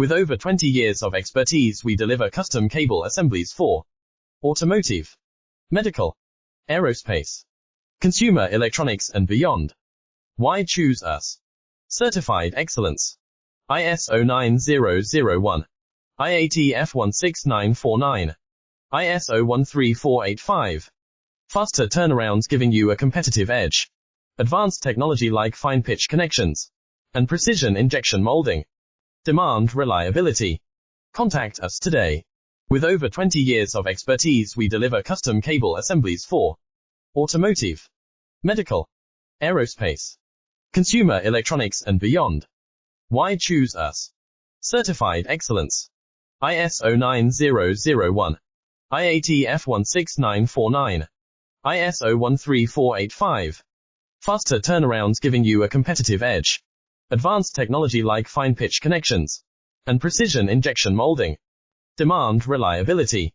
With over 20 years of expertise, we deliver custom cable assemblies for automotive, medical, aerospace, consumer electronics and beyond. Why choose us? Certified excellence. ISO 9001, IATF 16949, ISO 13485. Faster turnarounds giving you a competitive edge. Advanced technology like fine pitch connections and precision injection molding. Demand reliability. Contact us today. With over 20 years of expertise, we deliver custom cable assemblies for automotive, medical, aerospace, consumer electronics and beyond. Why choose us? Certified excellence. ISO 9001, IATF 16949, ISO 13485. Faster turnarounds giving you a competitive edge. Advanced technology like fine pitch connections and precision injection molding. Demand reliability.